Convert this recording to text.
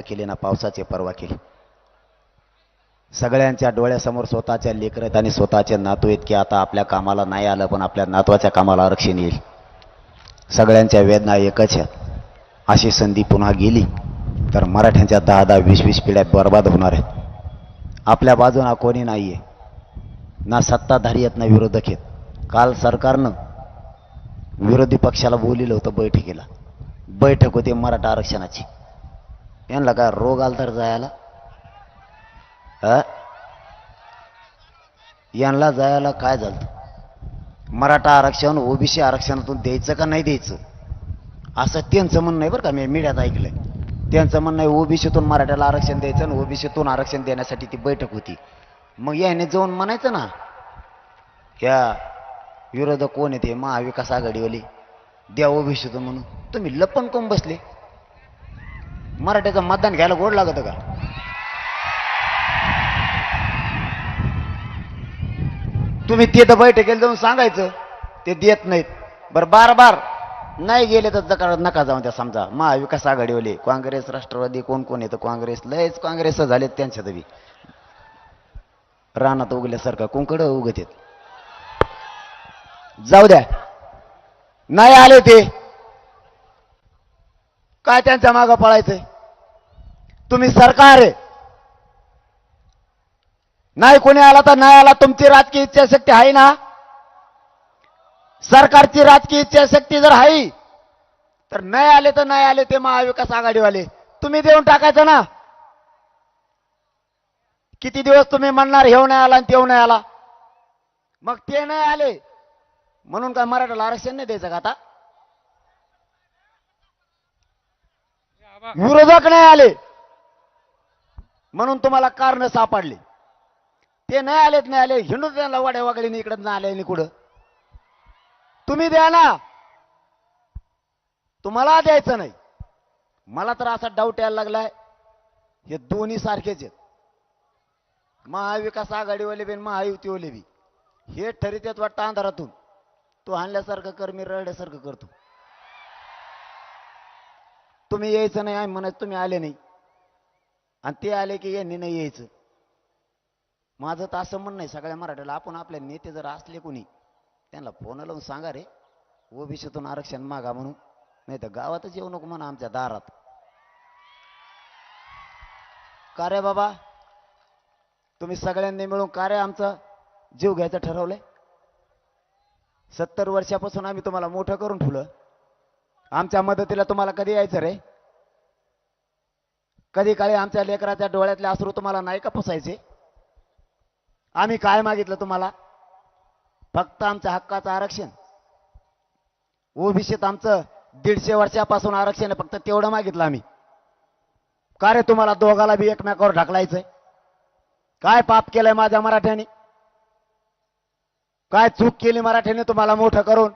केली ना पावसाची पर्वा केली. सगळ्यांच्या डोळ्यासमोर स्वतःच्या लेकरत आणि स्वतःचे नातू आहेत की आता आपल्या कामाला नाही आलं पण आपल्या नातवाच्या कामाला आरक्षण येईल. सगळ्यांच्या वेदना एकच आहेत. अशी संधी पुन्हा गेली तर मराठ्यांच्या 10-10, 20-20 पिढ्या बर्बाद होणार आहेत. आपल्या बाजूला कोणी नाहीये, ना सत्ताधारी आहेत ना विरोधक आहेत. काल सरकारनं विरोधी पक्षाला बोलिलं होतं बैठकीला. बैठक होती मराठा आरक्षणाची. यांना काय रोग आला तर जायला, यांना जायला काय झालं? मराठा आरक्षण ओबीसी आरक्षणातून द्यायचं का नाही द्यायचं असं त्यांचं म्हणणं नाही बरं का. मी मीडियात ऐकलंय त्यांचं म्हणणं आहे ओबीसीतून मराठ्याला आरक्षण द्यायचं आणि ओबीसीतून आरक्षण देण्यासाठी ती बैठक होती. मग याने जाऊन म्हणायचं ना, ह्या विरोधक कोण येते महाविकास आघाडीवाली द्या ओबीसीतून म्हणून. तुम्ही लपन कोण बसले? मराठ्याचं मतदान घ्यायला गोड लागत का? तुम्ही ते तर बैठकीला जाऊन सांगायचं ते देत नाहीत. बरं बार नाही गेले तर नका जाऊन त्या. समजा महाविकास आघाडीवाले काँग्रेस राष्ट्रवादी कोण कोण येतं, काँग्रेस लयच काँग्रेस झालेत त्यांच्या तरी रानात उगल्यासारखं कुंकड उगत येत. जाऊ द्या, नाही आले ते काय त्यांच्या मागं पळायचंय? तुम्ही सरकार आहे, नाही कोणी आला तर नाही आला. तुमची राजकीय इच्छाशक्ती आहे ना, सरकारची राजकीय इच्छाशक्ती जर आहे तर नाही आले तर नाही आले ते महाविकास आघाडीवाले तुम्ही देऊन टाकायचं ना. किती दिवस तुम्ही म्हणणार हेव नाही आला आणि तेव नाही आला? मग ते नाही आले म्हणून काय मराठ्याला आरक्षण नाही द्यायचं का? आता विरोधक नाही आले म्हणून तुम्हाला कारण सापडले. ते नाही आलेत नाही आले हिंडून त्यांना वाड्या वागडीने इकडं नाही आले कुठं. तुम्ही द्या ना, तुम्हाला द्यायचं नाही. मला तर असा डाऊट यायला लागलाय हे दोन्ही सारखेच आहेत. महाविकास आघाडीवाले बी महायुतीवाले बी हे ठरित्यात वाटतं अंधारातून. तो हाणल्यासारखं कर मी रडल्यासारखं करतो. तुम्ही यायचं नाही आम्ही म्हणायचं, तुम्ही आले नाही आणि ते आले की यांनी नाही यायचं. माझं तर असं म्हणणं आहे सगळ्या मराठ्याला, आपण आपले नेते जर असले कोणी त्यांना फोन लावून सांगा रे ओबीसीतून आरक्षण मागा म्हणून, नाही तर गावातच येऊ नको म्हणा आमच्या दारात. का रे बाबा तुम्ही सगळ्यांनी मिळून का रे आमचा जीव घ्यायचं ठरवलंय? 70 वर्षापासून आम्ही तुम्हाला मोठं करून ठेवलं. आमच्या मदतीला तुम्हाला कधी यायचं रे? कधी काळी आमच्या लेकराच्या डोळ्यातले अश्रू तुम्हाला नाही का पुसायचे? आम्ही काय मागितलं तुम्हाला? फक्त आमच्या हक्काचं आरक्षण. ओबीसीत आमचं 150 वर्षापासून आरक्षण आहे, फक्त तेवढं मागितलं आम्ही. का रे तुम्हाला दोघाला बी एकमेकावर ढकलायचंय? काय पाप केलंय माझ्या मराठ्याने? काय चूक केली मराठ्याने तुम्हाला मोठं करून?